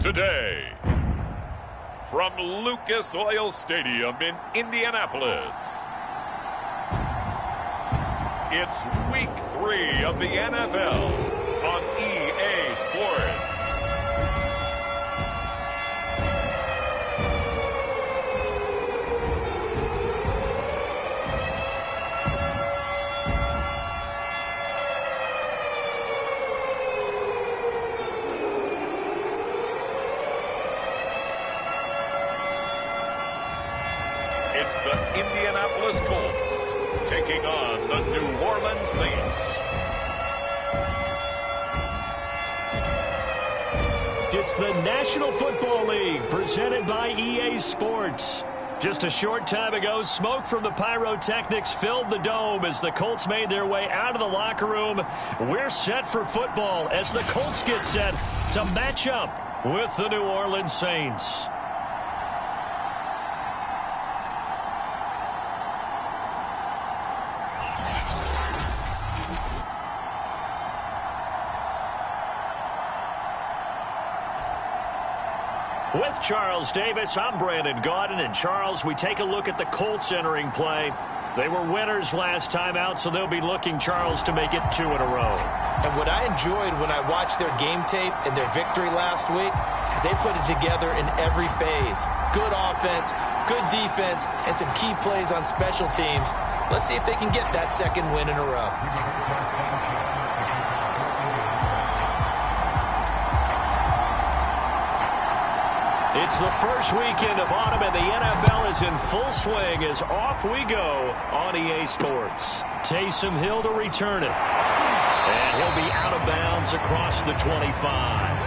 Today, from Lucas Oil Stadium in Indianapolis, it's Week 3 of the NFL on EA Sports. It's the Indianapolis Colts taking on the New Orleans Saints. It's the National Football League presented by EA Sports. Just a short time ago, smoke from the pyrotechnics filled the dome as the Colts made their way out of the locker room. We're set for football as the Colts get set to match up with the New Orleans Saints. With Charles Davis, I'm Brandon Gaudin. And Charles, we take a look at the Colts entering play. They were winners last time out, so they'll be looking, Charles, to make it 2 in a row. And what I enjoyed when I watched their game tape and their victory last week is they put it together in every phase. Good offense, good defense, and some key plays on special teams. Let's see if they can get that second win in a row. It's the first weekend of autumn, and the NFL is in full swing as off we go on EA Sports. Taysom Hill to return it. And he'll be out of bounds across the 25.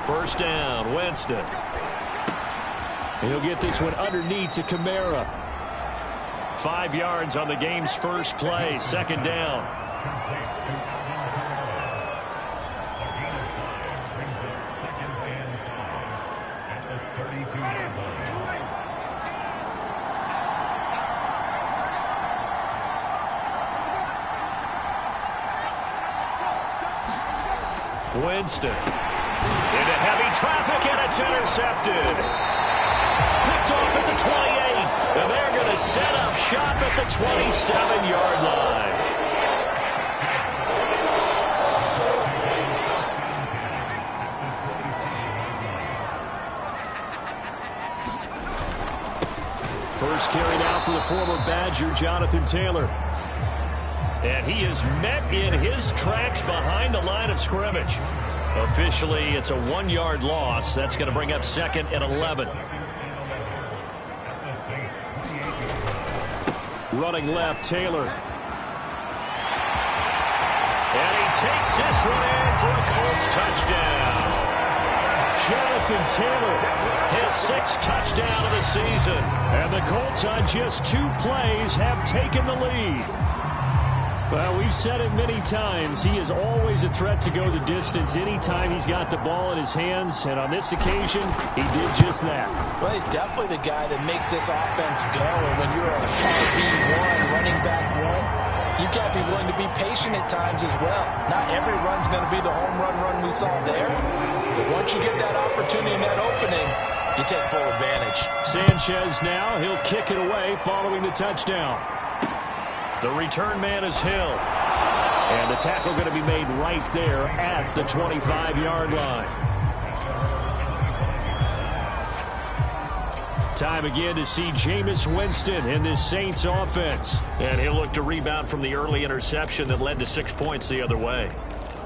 First down, Winston. He'll get this one underneath to Kamara. 5 yards on the game's first play, second down. Winston. Into heavy traffic, and it's intercepted. Picked off at the 28, and they're going to set up shop at the 27-yard line. First carry now for the former Badger, Jonathan Taylor. And he is met in his tracks behind the line of scrimmage. Officially, it's a 1-yard loss. That's going to bring up second and 11. Running left, Taylor. And he takes this one in for a Colts touchdown. Jonathan Taylor, his 6th touchdown of the season. And the Colts on just 2 plays have taken the lead. Well, we've said it many times. He is always a threat to go the distance anytime he's got the ball in his hands. And on this occasion, he did just that. Well, he's definitely the guy that makes this offense go. And when you're a RB1, running back one, you've got to be willing to be patient at times as well. Not every run's going to be the home run we saw there. But once you get that opportunity and that opening, you take full advantage. Sanchez now, he'll kick it away following the touchdown. The return man is Hill. And the tackle going to be made right there at the 25-yard line. Time again to see Jameis Winston in this Saints offense. And he'll look to rebound from the early interception that led to 6 points the other way.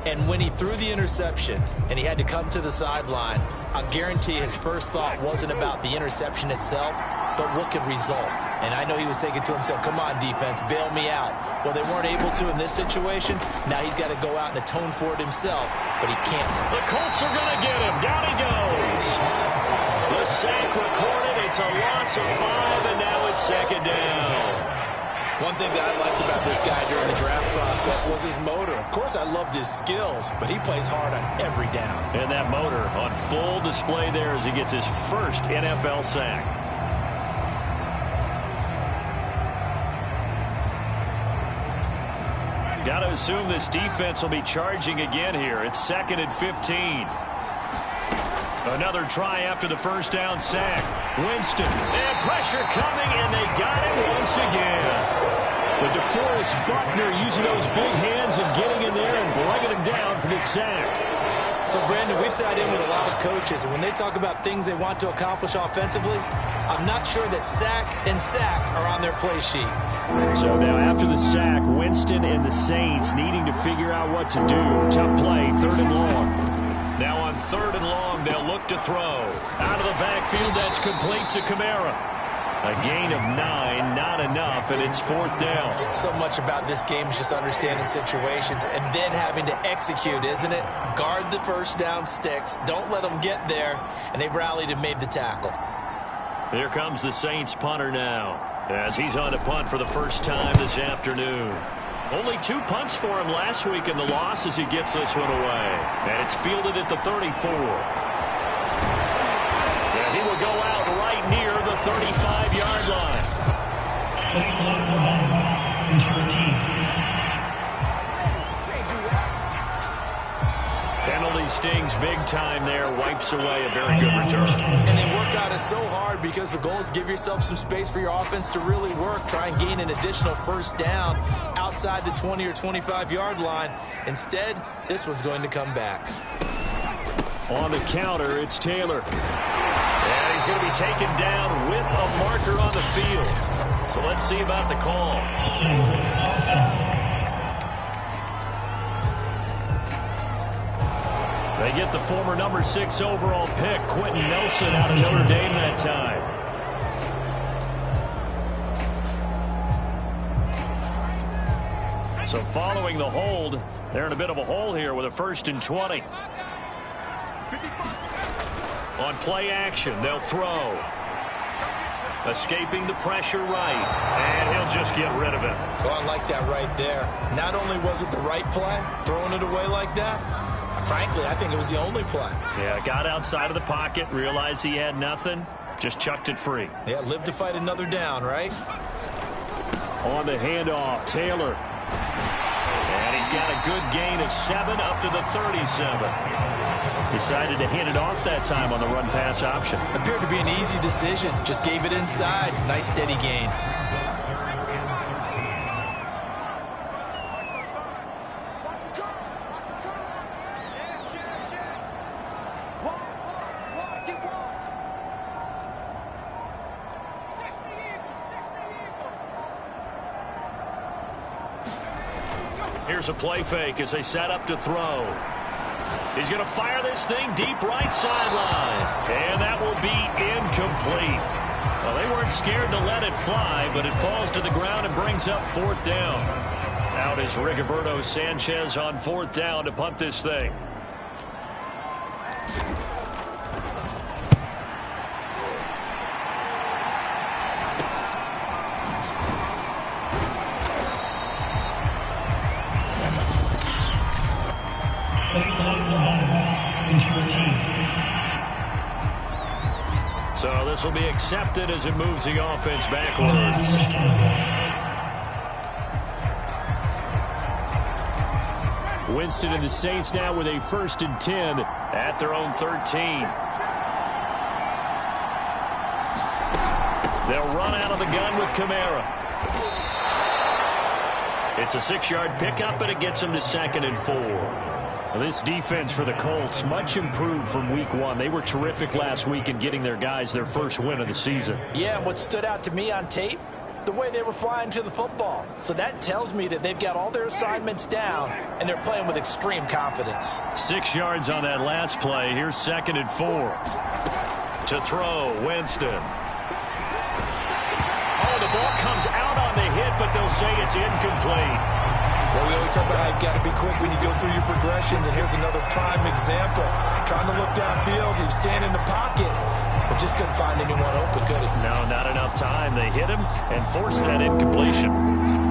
And when he threw the interception and he had to come to the sideline, I guarantee his first thought wasn't about the interception itself, but what could result. And I know he was thinking to himself, come on, defense, bail me out. Well, they weren't able to in this situation. Now he's got to go out and atone for it himself, but he can't. The Colts are going to get him. Down he goes. The sack recorded. It's a loss of 5, and now it's second down. One thing that I liked about this guy during the draft process was his motor. Of course, I loved his skills, but he plays hard on every down. And that motor on full display there as he gets his first NFL sack. Got to assume this defense will be charging again here. It's 2nd and 15. Another try after the first down sack. Winston. And pressure coming, and they got him once again. But DeForest Buckner using those big hands and getting in there and bringing him down for the sack. So, Brandon, we sat in with a lot of coaches, and when they talk about things they want to accomplish offensively, I'm not sure that sack and sack are on their play sheet. So now after the sack, Winston and the Saints needing to figure out what to do. Tough play, 3rd and long. Now on 3rd and long, they'll look to throw. Out of the backfield, that's complete to Kamara. A gain of 9, not enough, and it's 4th down. So much about this game is just understanding situations and then having to execute, isn't it? Guard the first down sticks. Don't let them get there, and they've rallied and made the tackle. Here comes the Saints punter now, as he's on to punt for the first time this afternoon. Only 2 punts for him last week in the loss as he gets this one away. And it's fielded at the 34. And he will go out right near the 35-yard line. Penalty stings big time there. Wipes away a very good return. And they work out it so hard because the goal is give yourself some space for your offense to really work. Try and gain an additional first down outside the 20 or 25-yard line. Instead, this one's going to come back. On the counter, it's Taylor. And he's going to be taken down with a marker on the field. So let's see about the call. They get the former number 6 overall pick, Quentin Nelson, out of Notre Dame that time. So following the hold, they're in a bit of a hole here with a 1st and 20. On play action, they'll throw. Escaping the pressure right, and he'll just get rid of it. Oh, I like that right there. Not only was it the right play, throwing it away like that, frankly, I think it was the only play. Yeah, got outside of the pocket, realized he had nothing, just chucked it free. Yeah, live to fight another down, right? On the handoff, Taylor. And he's got a good gain of 7 up to the 37. Decided to hand it off that time on the run-pass option. Appeared to be an easy decision. Just gave it inside. Nice, steady gain. Here's a play fake as they set up to throw. He's going to fire this thing deep right sideline. And that will be incomplete. Well, they weren't scared to let it fly, but it falls to the ground and brings up 4th down. Out is Rigoberto Sanchez on 4th down to punt this thing. So this will be accepted as it moves the offense backwards. Winston and the Saints now with a 1st and 10 at their own 13. They'll run out of the gun with Kamara. It's a 6-yard pickup, and it gets them to 2nd and 4. Well, this defense for the Colts, much improved from week 1. They were terrific last week in getting their guys their first win of the season. Yeah, and what stood out to me on tape, the way they were flying to the football. So that tells me that they've got all their assignments down, and they're playing with extreme confidence. 6 yards on that last play. Here's 2nd and 4. To throw, Winston. Oh, The ball comes out on the hit, but they'll say it's incomplete. Well, we always talk about how you've got to be quick when you go through your progressions, and here's another prime example. Trying to look downfield, he was standing in the pocket, but just couldn't find anyone open, could he? No, not enough time. They hit him and forced that incompletion.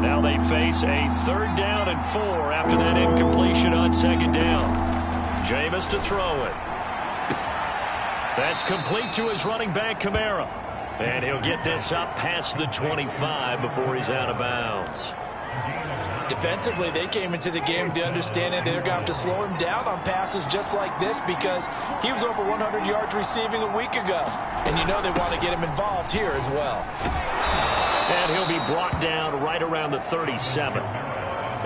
Now they face a 3rd down and 4 after that incompletion on 2nd down. Jameis to throw it. That's complete to his running back, Kamara. And he'll get this up past the 25 before he's out of bounds. Defensively, they came into the game with the understanding they're going to have to slow him down on passes just like this because he was over 100 yards receiving a week ago. And you know they want to get him involved here as well. And he'll be brought down right around the 37.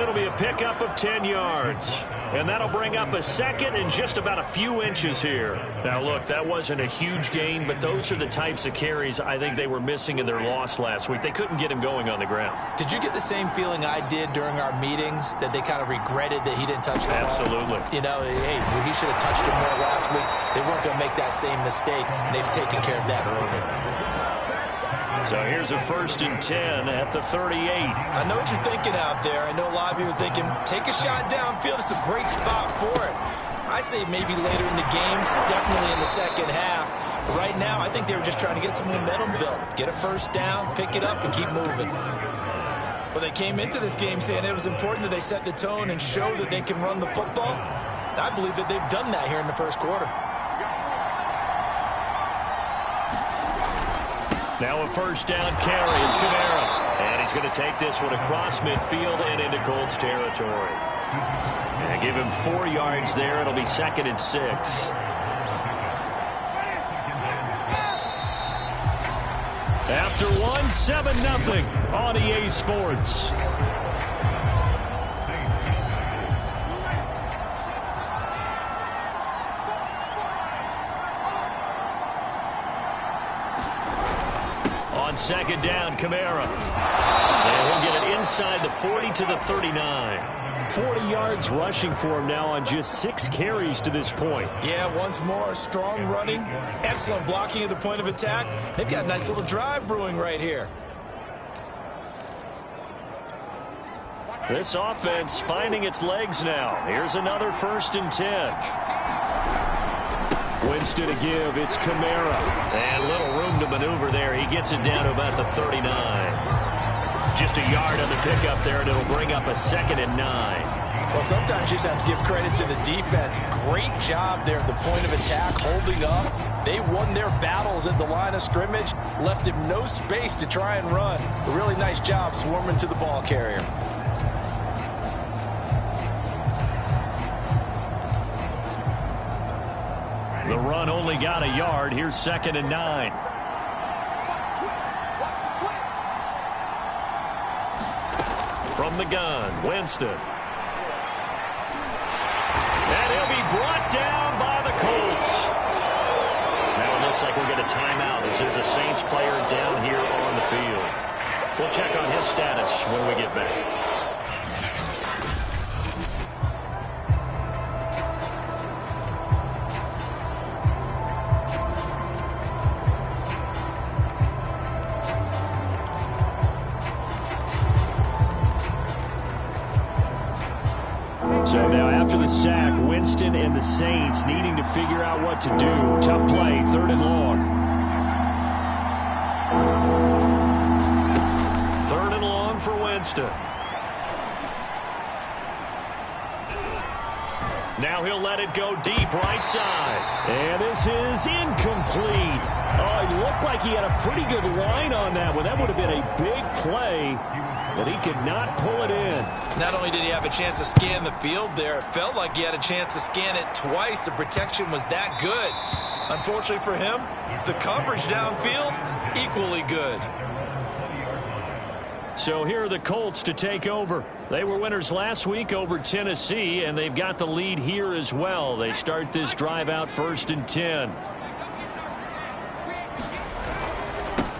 It'll be a pickup of 10 yards. And that'll bring up a 2nd and just about a few inches here. Now, look, that wasn't a huge gain, but those are the types of carries I think they were missing in their loss last week. They couldn't get him going on the ground. Did you get the same feeling I did during our meetings, that they kind of regretted that he didn't touch the ball? Absolutely. You know, hey, he should have touched it more last week. They weren't going to make that same mistake, and they've taken care of that early. So here's a 1st and 10 at the 38. I know what you're thinking out there. I know a lot of you are thinking, take a shot downfield. It's a great spot for it. I'd say maybe later in the game, definitely in the 2nd half. But right now, I think they were just trying to get some momentum built. Get a 1st down, pick it up, and keep moving. Well, they came into this game saying it was important that they set the tone and show that they can run the football. And I believe that they've done that here in the 1st quarter. Now a 1st down carry. It's Kamara. And he's going to take this one across midfield and into Colts territory. And give him 4 yards there. It'll be 2nd and 6. After 1, 7-0 on EA Sports. On 2nd down, Kamara. And he'll get it inside the 40 to the 39. 40 yards rushing for him now on just 6 carries to this point. Yeah, once more, strong running, excellent blocking at the point of attack. They've got a nice little drive brewing right here. This offense finding its legs now. Here's another 1st and 10. Winston to give. It's Kamara. And little room to maneuver there. He gets it down to about the 39. Just a yard on the pickup there, and it'll bring up a 2nd and 9. Well, sometimes you just have to give credit to the defense. Great job there at the point of attack, holding up. They won their battles at the line of scrimmage, left him no space to try and run. A really nice job swarming to the ball carrier. The run only got a yard. Here's 2nd and 9. From the gun, Winston. And he'll be brought down by the Colts. Now it looks like we'll get a timeout as there's a Saints player down here on the field. We'll check on his status when we get back. So now after the sack, Winston and the Saints needing to figure out what to do. Tough play, 3rd and long. 3rd and long for Winston. Now he'll let it go deep right side. And this is incomplete. Oh, it looked like he had a pretty good line on that one. That would have been a big play, but he could not pull it in. Not only did he have a chance to scan the field there, it felt like he had a chance to scan it twice. The protection was that good. Unfortunately for him, the coverage downfield, equally good. So here are the Colts to take over. They were winners last week over Tennessee, and they've got the lead here as well. They start this drive out 1st and 10.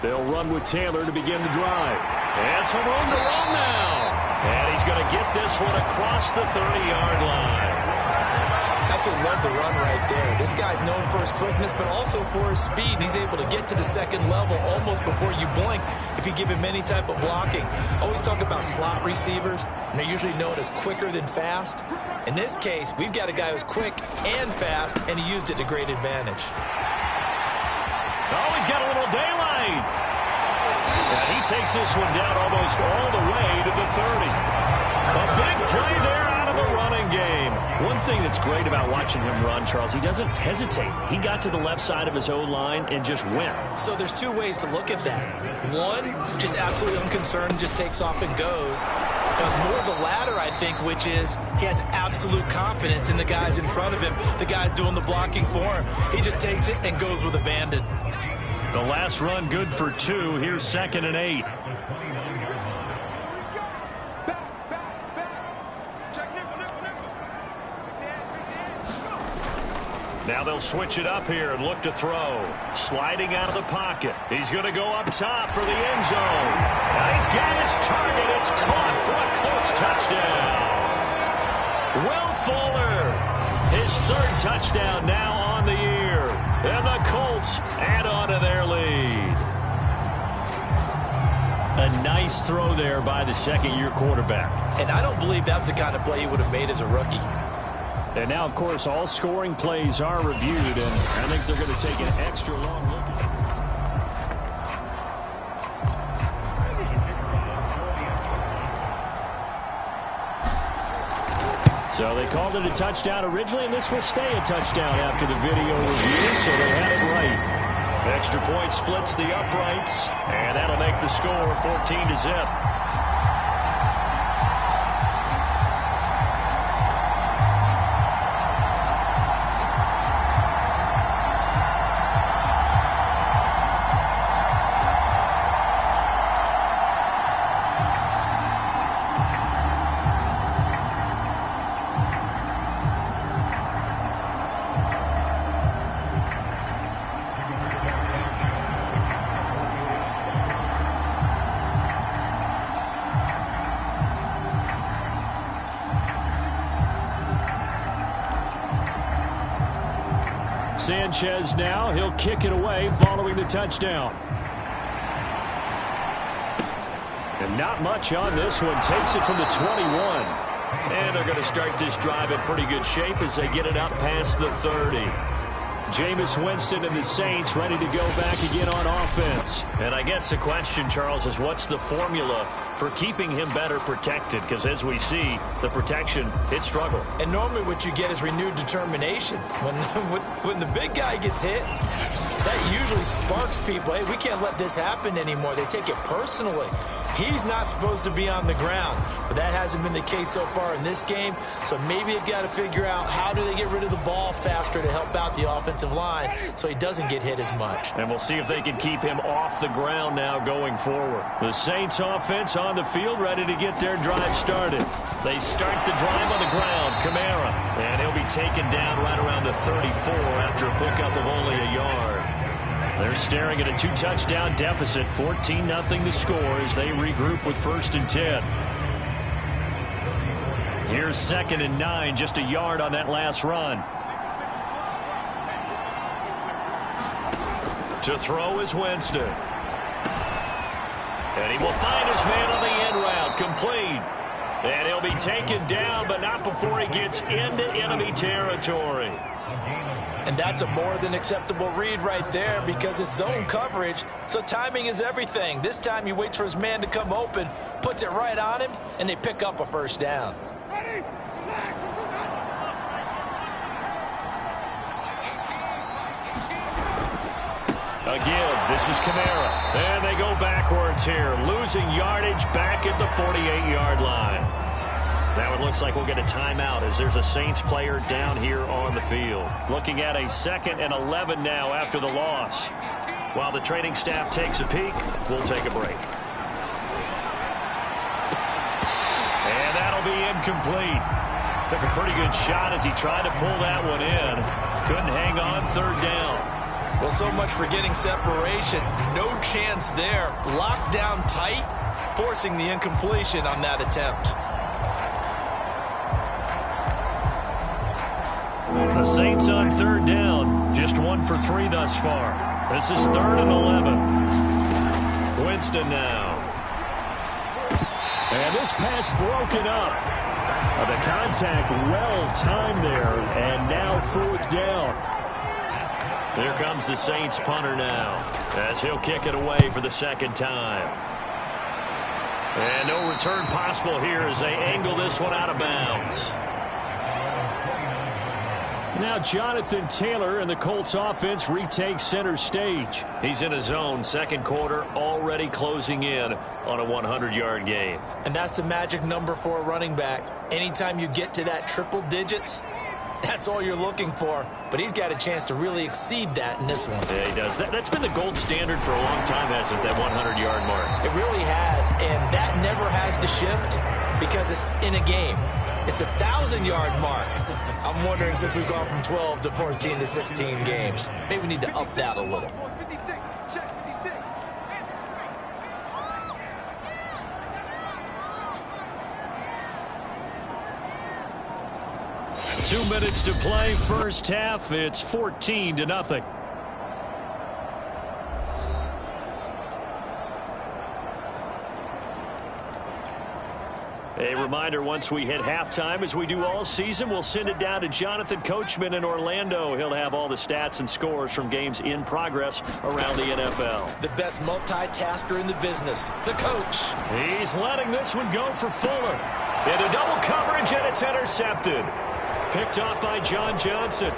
They'll run with Taylor to begin the drive. And some room to run now. And he's going to get this one across the 30-yard line. That absolutely love the run right there. This guy's known for his quickness, but also for his speed. And he's able to get to the second level almost before you blink if you give him any type of blocking. Always talk about slot receivers, and they're usually known as quicker than fast. In this case, we've got a guy who's quick and fast, and he used it to great advantage. Oh, he's got a little daylight. And he takes this one down almost all the way to the 30. A big play there out of the running game. One thing that's great about watching him run, Charles, he doesn't hesitate. He got to the left side of his O-line and just went. So there's two ways to look at that. One, just absolutely unconcerned, just takes off and goes. But more the latter, I think, which is he has absolute confidence in the guys in front of him, the guys doing the blocking for him. He just takes it and goes with abandon. The last run good for 2. Here's 2nd and 8. Now they'll switch it up here and look to throw. Sliding out of the pocket. He's going to go up top for the end zone. Now he's got his target. It's caught for a Colts touchdown. Will Fuller, his 3rd touchdown now on the year. And the Colts add on to their lead. A nice throw there by the second-year quarterback. And I don't believe that was the kind of play he would have made as a rookie. And now, of course, all scoring plays are reviewed, and I think they're going to take an extra long look at it. So they called it a touchdown originally, and this will stay a touchdown after the video review, so they had it right. Extra point splits the uprights, and that'll make the score 14-0. Sanchez now, he'll kick it away following the touchdown. And not much on this one. Takes it from the 21. And they're going to start this drive in pretty good shape as they get it up past the 30. Jameis Winston and the Saints ready to go back again on offense. And I guess the question, Charles, is what's the formula for keeping him better protected? Because as we see, the protection, it struggled. And normally what you get is renewed determination. When the big guy gets hit, that usually sparks people. Hey, we can't let this happen anymore. They take it personally. He's not supposed to be on the ground, but that hasn't been the case so far in this game. So maybe they've got to figure out how do they get rid of the ball faster to help out the offensive line so he doesn't get hit as much. And we'll see if they can keep him off the ground now going forward. The Saints offense on the field ready to get their drive started. They start the drive on the ground. Kamara, and he'll be taken down right around the 34 after a pickup of only a yard. They're staring at a 2-touchdown deficit, 14-0 the score as they regroup with 1st and 10. Here's 2nd and 9, just a yard on that last run. To throw is Winston. And he will find his man on the end route, complete. And he'll be taken down, but not before he gets into enemy territory. And that's a more than acceptable read right there because it's zone coverage, so timing is everything. This time he waits for his man to come open, puts it right on him, and they pick up a 1st down. A give. This is Kamara. And they go backwards here, losing yardage back at the 48-yard line. Now it looks like we'll get a timeout as there's a Saints player down here on the field. Looking at a 2nd and 11 now after the loss. While the training staff takes a peek, we'll take a break. And that'll be incomplete. Took a pretty good shot as he tried to pull that one in. Couldn't hang on 3rd down. Well, so much for getting separation. No chance there. Locked down tight, forcing the incompletion on that attempt. The Saints on third down. Just 1 for 3 thus far. This is 3rd and 11. Winston now. And this pass broken up. The contact well timed there. And now 4th down. Here comes the Saints punter now, as he'll kick it away for the 2nd time. And no return possible here as they angle this one out of bounds. Now Jonathan Taylor and the Colts offense retakes center stage. He's in his zone, 2nd quarter, already closing in on a 100-yard game. And that's the magic number for a running back. Anytime you get to that triple digits, that's all you're looking for. But he's got a chance to really exceed that in this one. Yeah, he does. That's been the gold standard for a long time, hasn't it, that 100-yard mark? It really has, and that never has to shift because it's in a game. It's a 1,000-yard mark. I'm wondering, since we've gone from 12 to 14 to 16 games, maybe we need to up that a little. Two minutes to play, first half. It's 14-0. A reminder, once we hit halftime, as we do all season, we'll send it down to Jonathan Coachman in Orlando. He'll have all the stats and scores from games in progress around the NFL. The best multitasker in the business, the coach. He's letting this one go for Fuller. Into double coverage, and it's intercepted. Picked off by John Johnson.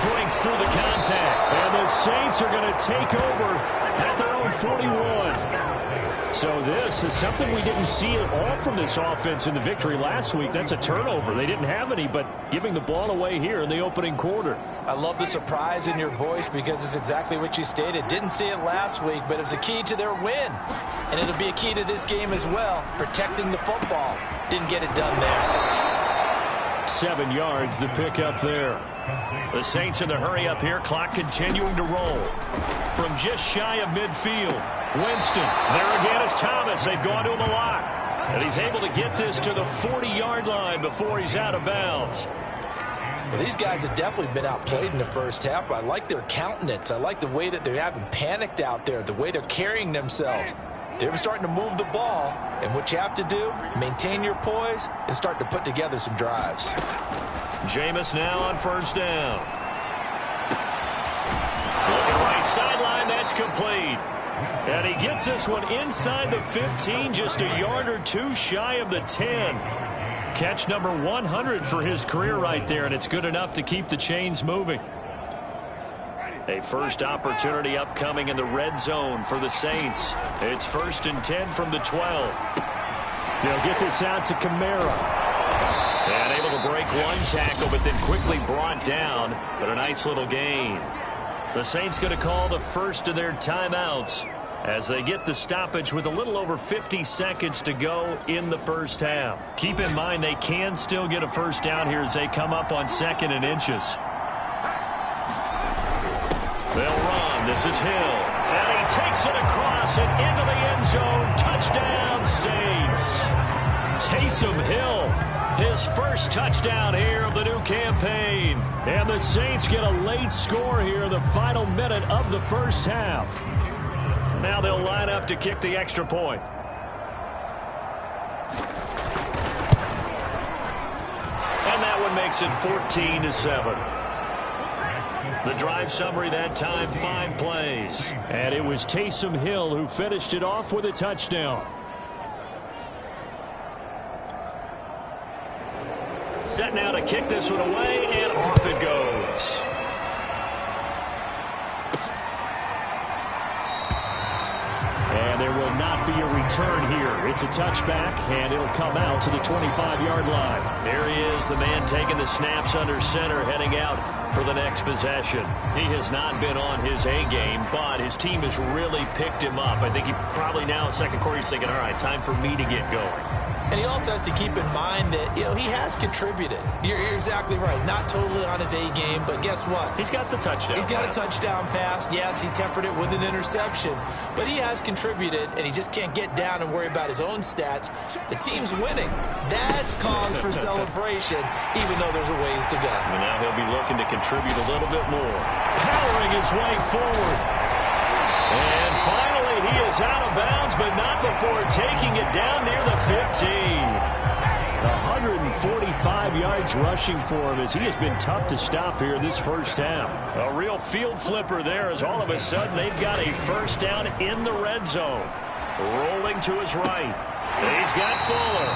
Breaks through the contact. And the Saints are going to take over at their own 41. So this is something we didn't see at all from this offense in the victory last week. That's a turnover. They didn't have any, but giving the ball away here in the opening quarter. I love the surprise in your voice because it's exactly what you stated. Didn't see it last week, but it was a key to their win. And it'll be a key to this game as well, protecting the football. Didn't get it done there. 7 yards, the pick up there. The Saints in the hurry up here, clock continuing to roll. From just shy of midfield, Winston. There again is Thomas. They've gone to him a lot. And he's able to get this to the 40-yard line before he's out of bounds. Well, these guys have definitely been outplayed in the first half. I like their countenance. I like the way that they haven't panicked out there, the way they're carrying themselves. They're starting to move the ball, and what you have to do, maintain your poise and start to put together some drives. Jameis now on first down. Looking right sideline, that's complete. And he gets this one inside the 15, just a yard or two shy of the 10. Catch number 100 for his career right there, and it's good enough to keep the chains moving. A first opportunity upcoming in the red zone for the Saints. It's 1st and 10 from the 12. They'll get this out to Kamara. And able to break one tackle, but then quickly brought down. But a nice little gain. The Saints going to call the first of their timeouts as they get the stoppage with a little over 50 seconds to go in the first half. Keep in mind they can still get a first down here as they come up on 2nd and inches. They'll run. This is Hill. And he takes it across and into the end zone. Touchdown, Saints. Taysom Hill, his first touchdown here of the new campaign. And the Saints get a late score here in the final minute of the first half. Now they'll line up to kick the extra point. And that one makes it 14-7. The drive summary that time, 5 plays. And it was Taysom Hill who finished it off with a touchdown. Set now to kick this one away, and off it goes. And there will not be a return here. It's a touchback, and it'll come out to the 25-yard line. There he is, the man taking the snaps under center, heading out for the next possession. He has not been on his A game, but his team has really picked him up. I think he probably now, 2nd quarter, he's thinking, all right, time for me to get going. And he also has to keep in mind that, he has contributed. You're exactly right. Not totally on his A game, but guess what? He's got the touchdown. He's got a touchdown pass. Yes, he tempered it with an interception. But he has contributed, and he just can't get down and worry about his own stats. The team's winning. That's cause for celebration, even though there's a ways to go. And now he'll be looking to contribute a little bit more. Powering his way forward. And finally, he is out of bounds, but not before taking it down near the 15. 145 yards rushing for him as he has been tough to stop here in this first half. A real field flipper there as all of a sudden they've got a first down in the red zone. Rolling to his right. He's got Fuller.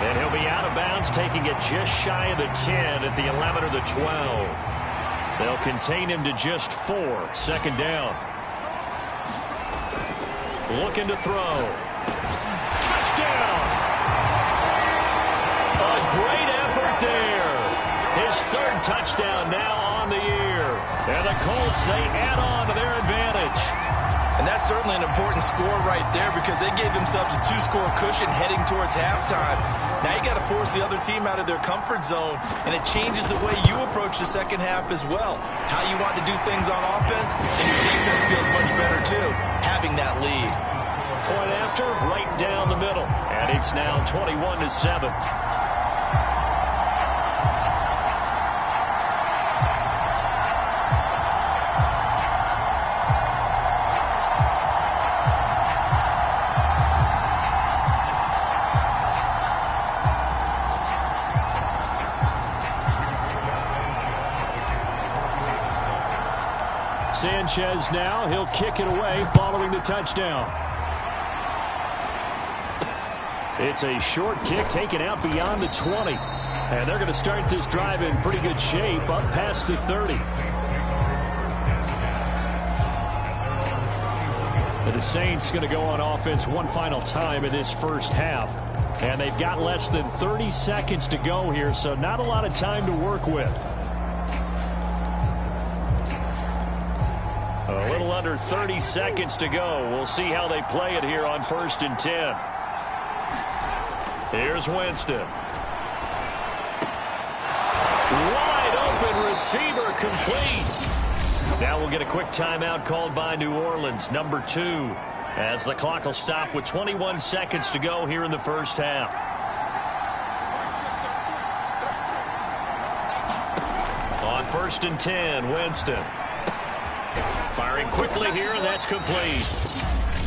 And he'll be out of bounds, taking it just shy of the 10 at the 11 or the 12. They'll contain him to just 4. Second down. Looking to throw. Touchdown! A great effort there. His third touchdown now on the year. And the Colts, they add on to their advantage. And that's certainly an important score right there because they gave themselves a 2-score cushion heading towards halftime. Now you got to force the other team out of their comfort zone, and it changes the way you approach the second half as well. How you want to do things on offense, and your defense feels much better too, having that lead. Point after, right down the middle. And it's now 21-7. Sanchez now, he'll kick it away following the touchdown. It's a short kick taken out beyond the 20. And they're going to start this drive in pretty good shape up past the 30. And the Saints going to go on offense one final time in this first half. And they've got less than 30 seconds to go here, so not a lot of time to work with. A little under 30 seconds to go. We'll see how they play it here on 1st and 10. Here's Winston. Wide open receiver complete. Now we'll get a quick timeout called by New Orleans, number 2, as the clock will stop with 21 seconds to go here in the first half. On 1st and 10, Winston. Firing quickly here, and that's complete.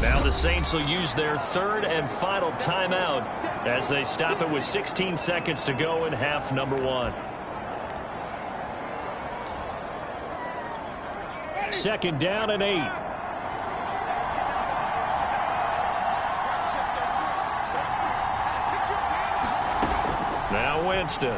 Now the Saints will use their third and final timeout as they stop it with 16 seconds to go in half number 1. Second down and 8. Now Winston.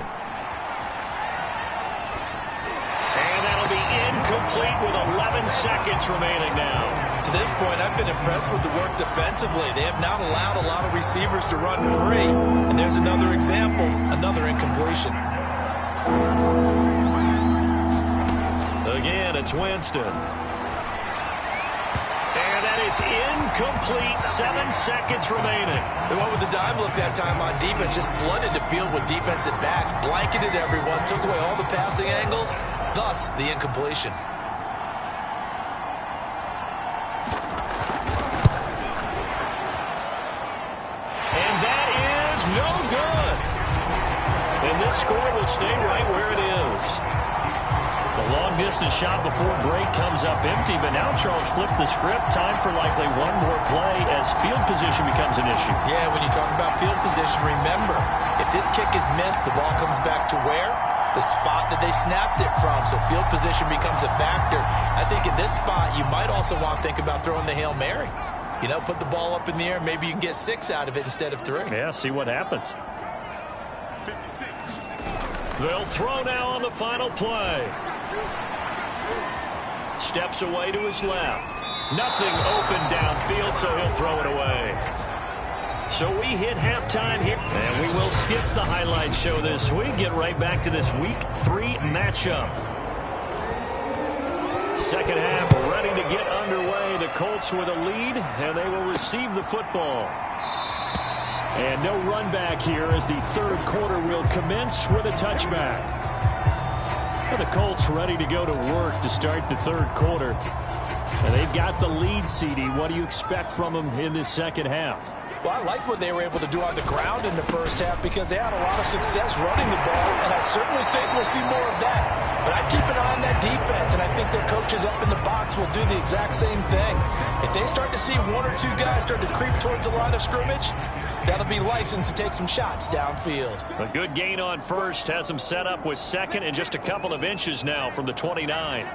And that'll be incomplete with 11 seconds remaining now. To this point, I've been impressed with the work defensively. They have not allowed a lot of receivers to run free. And there's another example, another incompletion. Again, it's Winston. And that is incomplete. 7 seconds remaining. They went with the dime look that time on defense, just flooded the field with defensive backs, blanketed everyone, took away all the passing angles, thus the incompletion. No good. And this score will stay right where it is. The long-distance shot before break comes up empty, but now Charles flipped the script. Time for likely one more play as field position becomes an issue. Yeah, when you talk about field position, remember, if this kick is missed, the ball comes back to where? The spot that they snapped it from. So field position becomes a factor. I think in this spot, you might also want to think about throwing the Hail Mary. You know, put the ball up in the air. Maybe you can get 6 out of it instead of 3. Yeah, see what happens. 56. They'll throw now on the final play. Steps away to his left. Nothing open downfield, so he'll throw it away. So we hit halftime here, and we will skip the highlight show this week. Get right back to this Week 3 matchup. Second half ready to get underway. The Colts with a lead, and they will receive the football. And no run back here as the third quarter will commence with a touchback. Well, the Colts ready to go to work to start the third quarter. And they've got the lead, CD. What do you expect from them in this second half? Well, I liked what they were able to do on the ground in the first half because they had a lot of success running the ball, and I certainly think we'll see more of that. But I'd keep an eye on that defense, and I think their coaches up in the box will do the exact same thing. If they start to see one or two guys start to creep towards the line of scrimmage, that'll be licensed to take some shots downfield. A good gain on first has them set up with second and just a couple of inches now from the 29.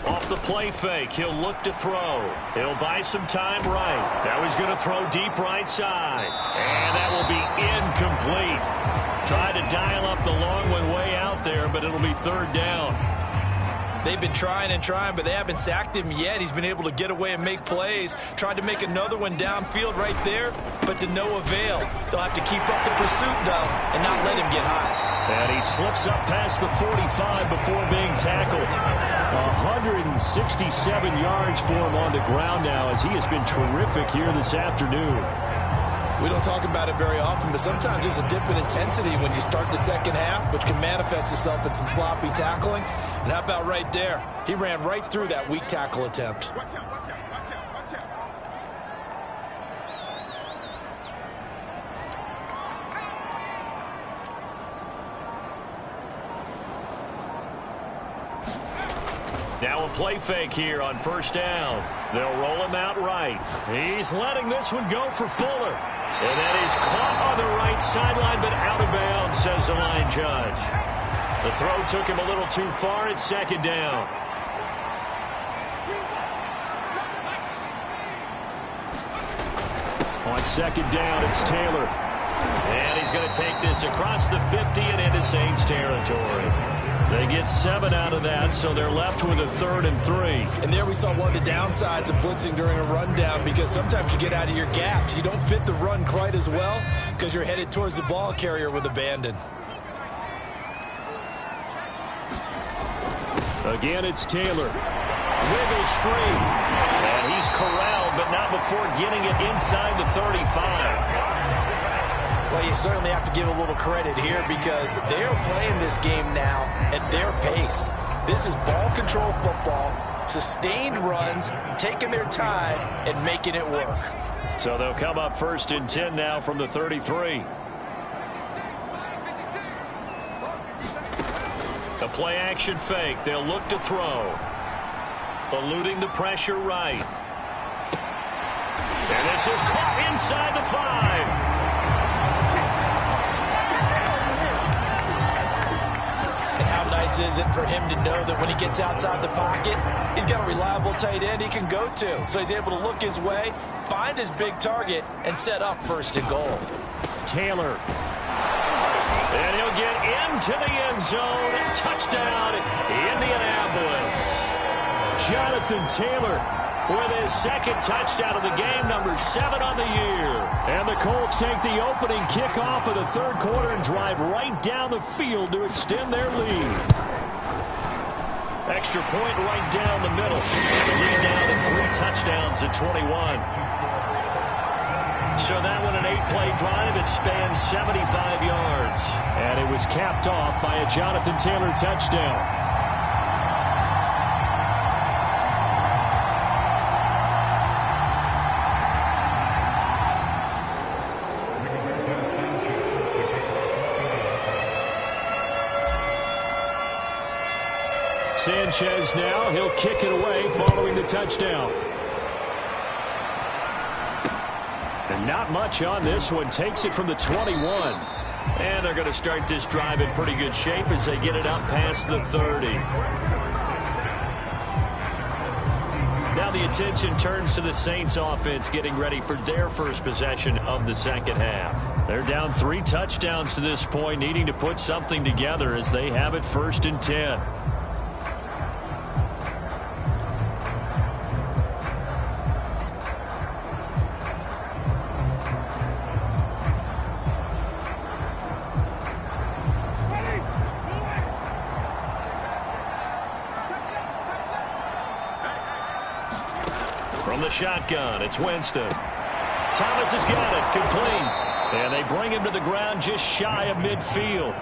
Off the play fake, he'll look to throw. He'll buy some time right. Now he's going to throw deep right side. And that will be incomplete. Tried to dial up the long one way out there, but it'll be third down. They've been trying and trying, but they haven't sacked him yet. He's been able to get away and make plays. Tried to make another one downfield right there, but to no avail. They'll have to keep up the pursuit, though, and not let him get high. And he slips up past the 45 before being tackled. 167 yards for him on the ground now as he has been terrific here this afternoon. We don't talk about it very often, but sometimes there's a dip in intensity when you start the second half, which can manifest itself in some sloppy tackling. And how about right there? He ran right through that weak tackle attempt. Now a play fake here on first down. They'll roll him out right. He's letting this one go for Fuller. And that is caught on the right sideline, but out of bounds, says the line judge. The throw took him a little too far at second down. On second down, it's Taylor. And he's going to take this across the 50 and into Saints territory. They get 7 out of that, so they're left with a 3rd and 3. And there we saw one of the downsides of blitzing during a rundown, because sometimes you get out of your gaps. You don't fit the run quite as well because you're headed towards the ball carrier with abandon. Again, it's Taylor. Wiggles free. And he's corralled, but not before getting it inside the 35. Well, you certainly have to give a little credit here because they're playing this game now at their pace. This is ball control football, sustained runs, taking their time, and making it work. So they'll come up 1st and 10 now from the 33. A play action fake. They'll look to throw. Eluding the pressure right. And this is caught inside the 5. How nice is it for him to know that when he gets outside the pocket, he's got a reliable tight end he can go to. So he's able to look his way, find his big target, and set up 1st and goal. Taylor. And he'll get into the end zone. Touchdown, Indianapolis. Jonathan Taylor with his 2nd touchdown of the game, number 7 on the year. And the Colts take the opening kickoff of the 3rd quarter and drive right down the field to extend their lead. Extra point right down the middle. The lead now to 3 touchdowns at 21. So that one an 8-play drive. It spans 75 yards. And it was capped off by a Jonathan Taylor touchdown. Sanchez now, he'll kick it away following the touchdown. And not much on this one. Takes it from the 21. And they're going to start this drive in pretty good shape as they get it up past the 30. Now the attention turns to the Saints offense getting ready for their first possession of the second half. They're down 3 touchdowns to this point, needing to put something together as they have it 1st and 10. From the shotgun. It's Winston. Thomas has got it. Complete. And they bring him to the ground just shy of midfield.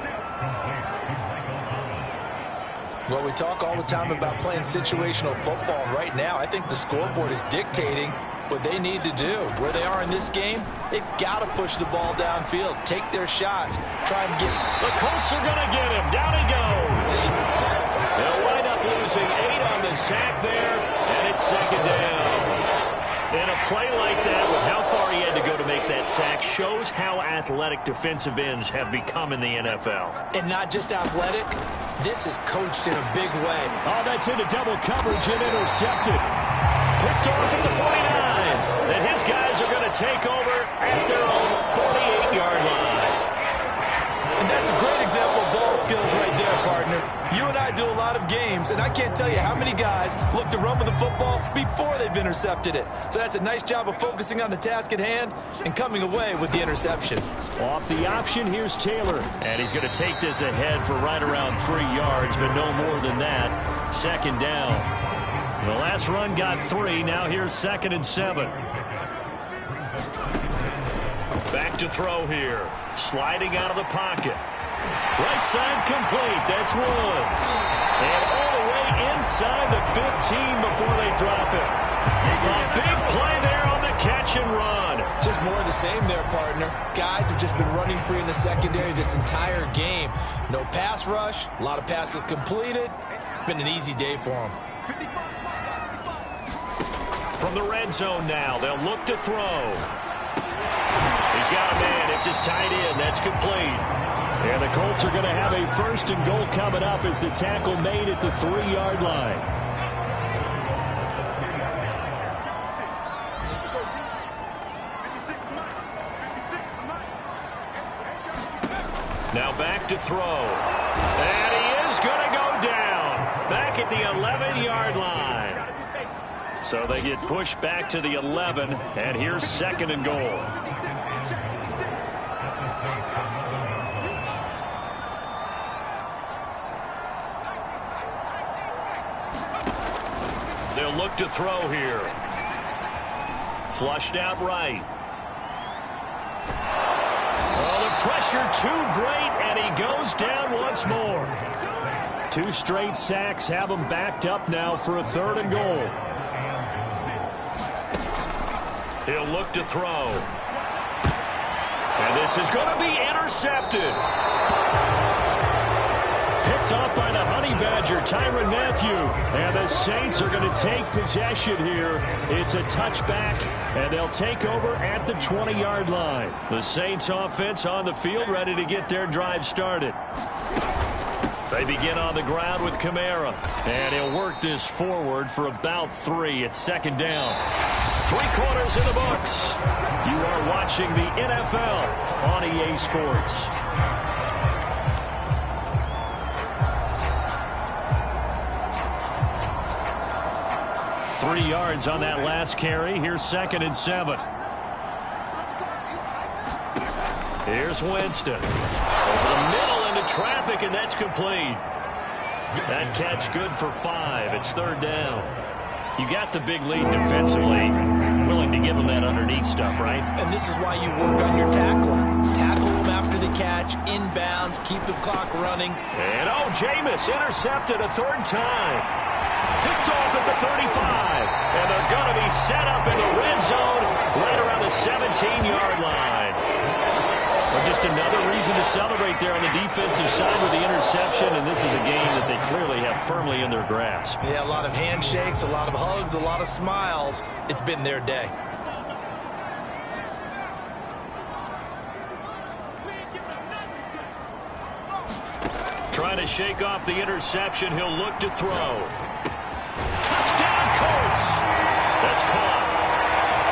Well, we talk all the time about playing situational football. Right now, I think the scoreboard is dictating what they need to do. Where they are in this game, they've got to push the ball downfield, take their shots, try and get... The Colts are going to get him. Down he goes. They'll wind up losing 8 on the sack there, and it's second down. And a play like that, with how far he had to go to make that sack, shows how athletic defensive ends have become in the NFL. And not just athletic, this is coached in a big way. Oh, that's into double coverage and intercepted. Picked off at the 49. And his guys are going to take over at their own 48-yard line. And that's a great example of ball skills right there, partner. You and I do a lot of games, and I can't tell you how many guys look to run with the football before they've intercepted it. So that's a nice job of focusing on the task at hand and coming away with the interception. Off the option, here's Taylor. And he's going to take this ahead for right around 3 yards, but no more than that. Second down. The last run got 3. Now here's 2nd and 7. Back to throw here. Sliding out of the pocket. Right side complete. That's Woods. And all the way inside the 15 before they drop it. A big play there on the catch and run. Just more of the same there, partner. Guys have just been running free in the secondary this entire game. No pass rush. A lot of passes completed. Been an easy day for them. From the red zone now, they'll look to throw. He's got a man. It's his tight end. That's complete. And the Colts are going to have a 1st and goal coming up as the tackle made at the 3-yard line. Now back to throw. And he is going to go down. Back at the 11-yard line. So they get pushed back to the 11, and here's 2nd and goal. They'll look to throw here. Flushed out right. Oh, the pressure too great, and he goes down once more. 2 straight sacks have him backed up now for a 3rd and goal. He'll look to throw. And this is going to be intercepted. Picked off by the Honey Badger, Tyrann Mathieu. And the Saints are going to take possession here. It's a touchback, and they'll take over at the 20-yard line. The Saints offense on the field, ready to get their drive started. They begin on the ground with Kamara. And he'll work this forward for about 3 at 2nd down. 3 quarters in the books. You are watching the NFL on EA Sports. Three yards on that last carry. Here's 2nd and 7. Here's Winston. Over the middle into traffic, and that's complete. That catch good for 5. It's 3rd down. You got the big lead defensively. Willing to give them that underneath stuff, right? And this is why you work on your tackling. Tackle them after the catch, inbounds, keep the clock running. And, oh, Jameis intercepted a 3rd time. Picked off at the 35. And they're going to be set up in the red zone right around the 17-yard line. Well, just another reason to celebrate there on the defensive side with the interception, and this is a game that they clearly have firmly in their grasp. Yeah, a lot of handshakes, a lot of hugs, a lot of smiles. It's been their day. Trying to shake off the interception. He'll look to throw. Touchdown, Colts! That's caught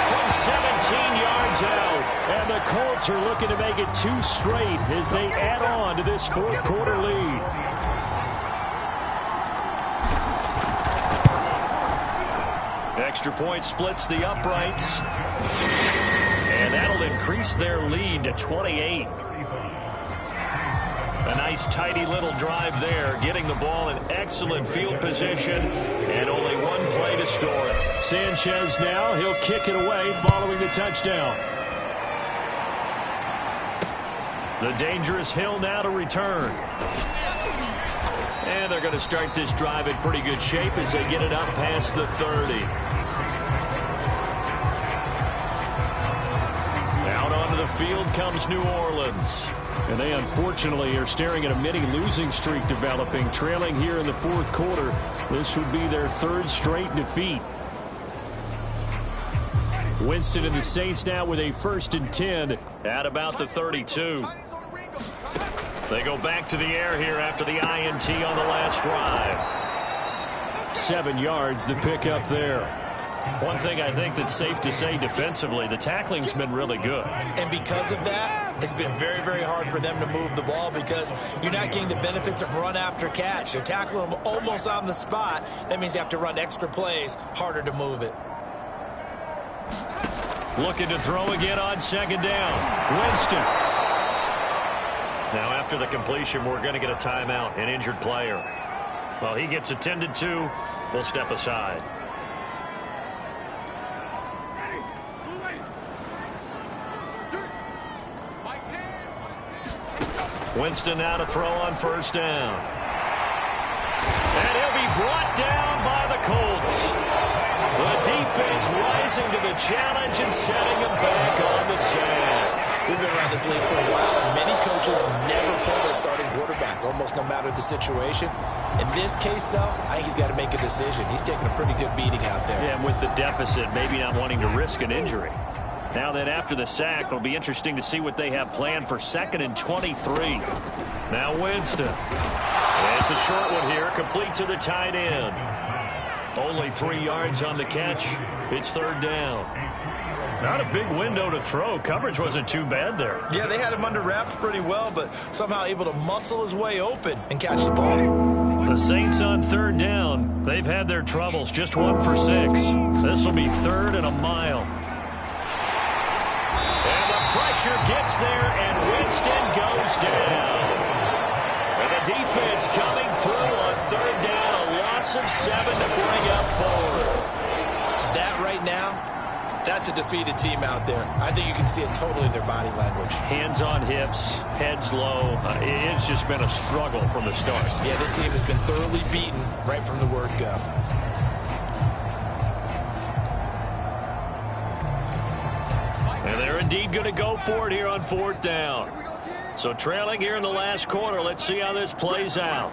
from 17 yards out. And the Colts are looking to make it 2 straight as they add on to this 4th quarter lead. Extra point splits the uprights. And that'll increase their lead to 28. A nice, tidy little drive there, getting the ball in excellent field position, and only 1 play to success story. Sanchez now, he'll kick it away following the touchdown. The dangerous Hill now to return. And they're going to start this drive in pretty good shape as they get it up past the 30. Out onto the field comes New Orleans. And they unfortunately are staring at a mini losing streak developing, trailing here in the fourth quarter. This would be their third straight defeat. Winston and the Saints now with a 1st and 10 at about the 32. They go back to the air here after the INT on the last drive. 7 yards, the pickup there. One thing I think that's safe to say defensively, the tackling's been really good. And because of that, it's been very, very hard for them to move the ball because you're not getting the benefits of run after catch. They're tackling them almost on the spot. That means you have to run extra plays, harder to move it. Looking to throw again on 2nd down. Winston. Now after the completion, we're going to get a timeout, an injured player. Well, he gets attended to. We'll step aside. Winston now to throw on 1st down. And he'll be brought down by the Colts. The defense rising to the challenge and setting him back on the sack. We've been around this league for a while, and many coaches never pull their starting quarterback, almost no matter the situation. In this case, though, I think he's got to make a decision. He's taking a pretty good beating out there. Yeah, and with the deficit, maybe not wanting to risk an injury. Now then, after the sack, it'll be interesting to see what they have planned for 2nd and 23. Now Winston. It's a short one here, complete to the tight end. Only 3 yards on the catch. It's 3rd down. Not a big window to throw. Coverage wasn't too bad there. Yeah, they had him under wraps pretty well, but somehow able to muscle his way open and catch the ball. The Saints on 3rd down. They've had their troubles. Just 1 for 6. This will be 3rd and a mile. And the pressure gets there, and Winston goes down. And the defense coming through on 3rd down. A loss of 7 to bring up forward. That right now, that's a defeated team out there. I think you can see it totally in their body language. Hands on hips, heads low. It's just been a struggle from the start. Yeah, this team has been thoroughly beaten right from the word go. And they're indeed going to go for it here on 4th down. So trailing here in the last quarter. Let's see how this plays out.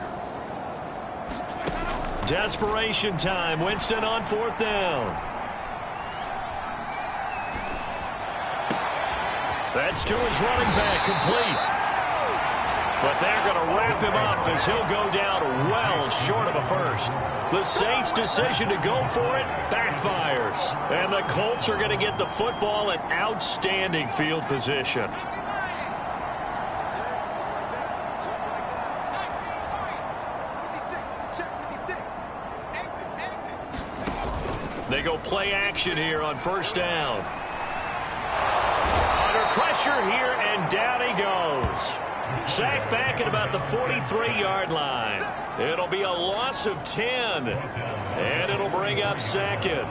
Desperation time. Winston on 4th down. That's to his running back, complete. But they're going to wrap him up as he'll go down well short of a first. The Saints' decision to go for it backfires. And the Colts are going to get the football in outstanding field position. They go play action here on 1st down. Pressure here, and down he goes. Sacked back at about the 43-yard line. It'll be a loss of 10, and it'll bring up 2nd.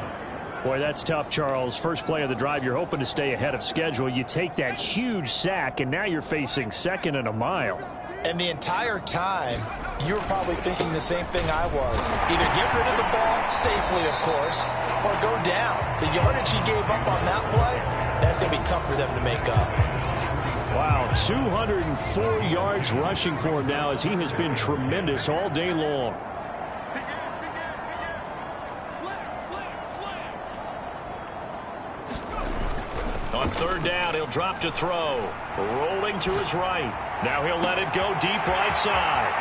Boy, that's tough, Charles. First play of the drive, you're hoping to stay ahead of schedule. You take that huge sack, and now you're facing 2nd and a mile. And the entire time, you were probably thinking the same thing I was. Either get rid of the ball, safely, of course, or go down. The yardage he gave up on that play, that's going to be tough for them to make up. Wow, 204 yards rushing for him now as he has been tremendous all day long. On 3rd down, he'll drop to throw. Rolling to his right. Now he'll let it go deep right side.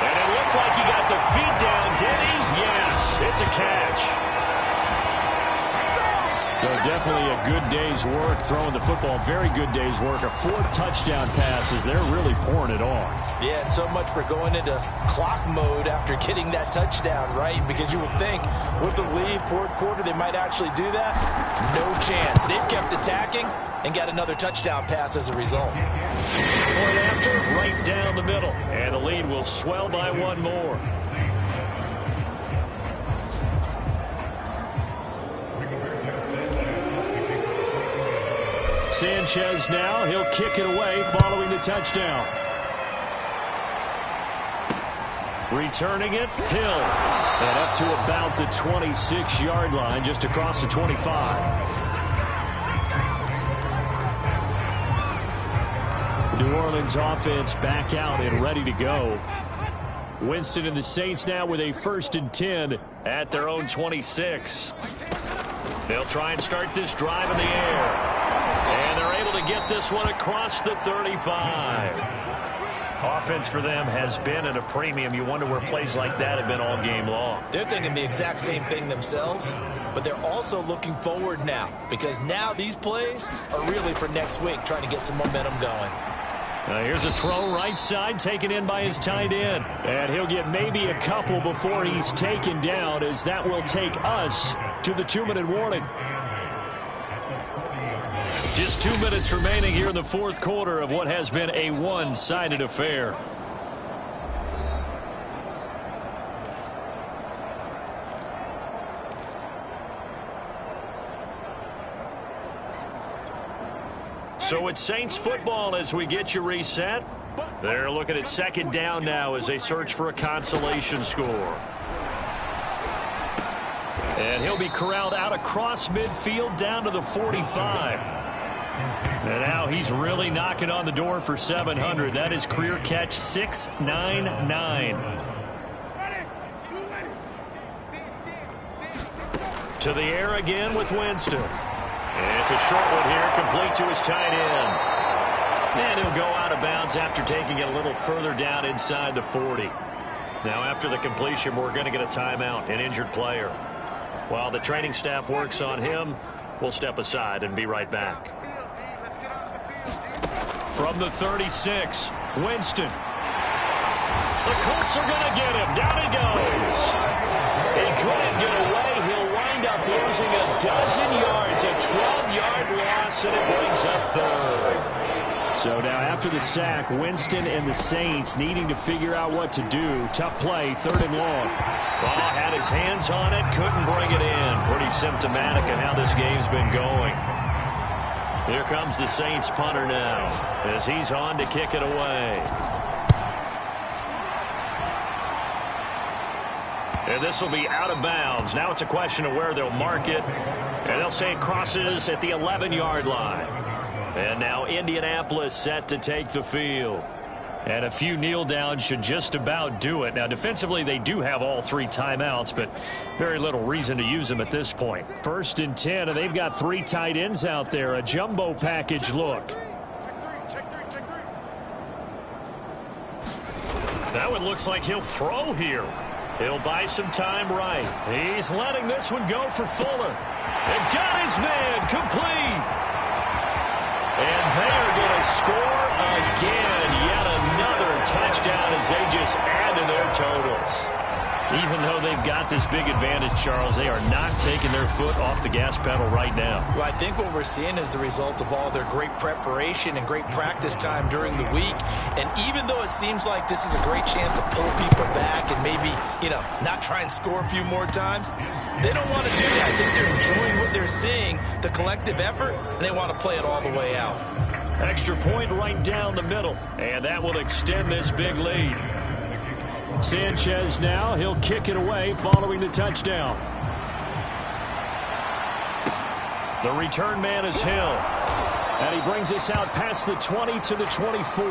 And it looked like he got the feet down, did he? Yes, it's a catch. Well, definitely a good day's work throwing the football. Very good day's work. A 4th touchdown passes. They're really pouring it on. Yeah, and so much for going into clock mode after getting that touchdown, right? Because you would think with the lead, 4th quarter, they might actually do that. No chance. They've kept attacking and got another touchdown pass as a result. Point after, right down the middle. And the lead will swell by 1 more. Sanchez now. He'll kick it away following the touchdown. Returning it, Hill. And up to about the 26-yard line, just across the 25. New Orleans offense back out and ready to go. Winston and the Saints now with a 1st and 10 at their own 26. They'll try and start this drive in the air. And they're able to get this one across the 35. Offense for them has been at a premium. You wonder where plays like that have been all game long. They're thinking the exact same thing themselves, but they're also looking forward now, because now these plays are really for next week, trying to get some momentum going. Here's a throw right side, taken in by his tight end. And he'll get maybe a couple before he's taken down, as that will take us to the 2-minute warning. Just 2 minutes remaining here in the 4th quarter of what has been a one-sided affair. So it's Saints football as we get you reset. They're looking at 2nd down now as they search for a consolation score. And he'll be corralled out across midfield down to the 45. And now he's really knocking on the door for 700. That is career catch 699. To the air again with Winston. And it's a short one here, complete to his tight end. And he'll go out of bounds after taking it a little further down inside the 40. Now after the completion, we're going to get a timeout, an injured player. While the training staff works on him, we'll step aside and be right back. From the 36, Winston. The Colts are going to get him. Down he goes. He couldn't get away. He'll wind up losing a dozen yards, a 12-yard loss, and it brings up 3rd. So now after the sack, Winston and the Saints needing to figure out what to do. Tough play, 3rd and long. Ball had his hands on it, couldn't bring it in. Pretty symptomatic of how this game's been going. Here comes the Saints punter now as he's on to kick it away. And this will be out of bounds. Now it's a question of where they'll mark it. And they'll say it crosses at the 11-yard line. And now Indianapolis set to take the field. And a few kneel downs should just about do it. Now defensively they do have all 3 timeouts, but very little reason to use them at this point. 1st and 10, and they've got 3 tight ends out there. A jumbo package look. That one looks like he'll throw here. He'll buy some time right. He's letting this one go for Fuller. And got his man complete. And they are going to score again. Yet another touchdown as they just add to their totals. Even though they've got this big advantage, Charles, they are not taking their foot off the gas pedal right now. Well, I think what we're seeing is the result of all their great preparation and great practice time during the week. And even though it seems like this is a great chance to pull people back and maybe, not try and score a few more times, they don't want to do that. I think they're enjoying what they're seeing, the collective effort, and they want to play it all the way out. Extra point right down the middle, and that will extend this big lead. Sanchez now, he'll kick it away following the touchdown. The return man is Hill. And he brings us out past the 20 to the 24.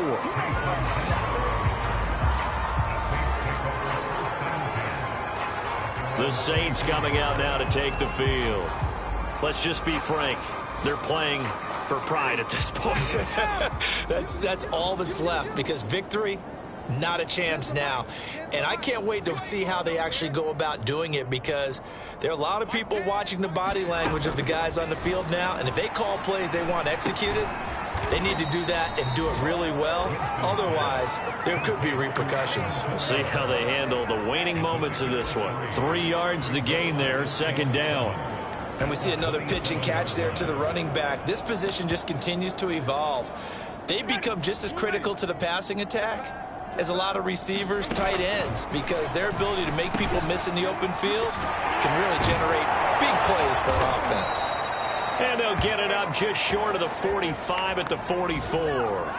The Saints coming out now to take the field. Let's just be frank. They're playing for pride at this point. That's all that's left, because victory, not a chance now. And I can't wait to see how they actually go about doing it, because there are a lot of people watching the body language of the guys on the field now, and if they call plays they want executed, they need to do that and do it really well. Otherwise, there could be repercussions. We'll see how they handle the waning moments of this one. 3 yards the gain there, 2nd down. And we see another pitch and catch there to the running back. This position just continues to evolve. They become just as critical to the passing attack as a lot of receivers, tight ends, because their ability to make people miss in the open field can really generate big plays for an offense. And they'll get it up just short of the 45 at the 44.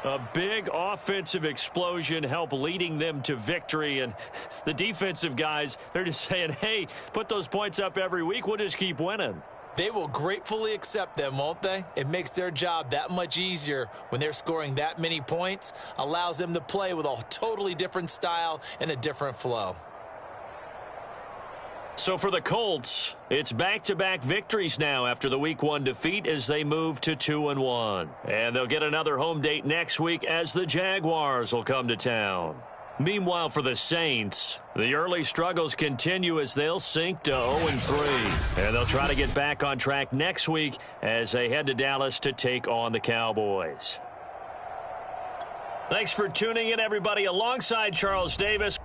A big offensive explosion helped leading them to victory. And the defensive guys, they're just saying, hey, put those points up every week. We'll just keep winning. They will gratefully accept them, won't they? It makes their job that much easier when they're scoring that many points. Allows them to play with a totally different style and a different flow. So for the Colts, it's back-to-back victories now after the Week 1 defeat as they move to 2-1. And they'll get another home date next week as the Jaguars will come to town. Meanwhile, for the Saints, the early struggles continue as they'll sink to 0-3. And they'll try to get back on track next week as they head to Dallas to take on the Cowboys. Thanks for tuning in, everybody. Alongside Charles Davis,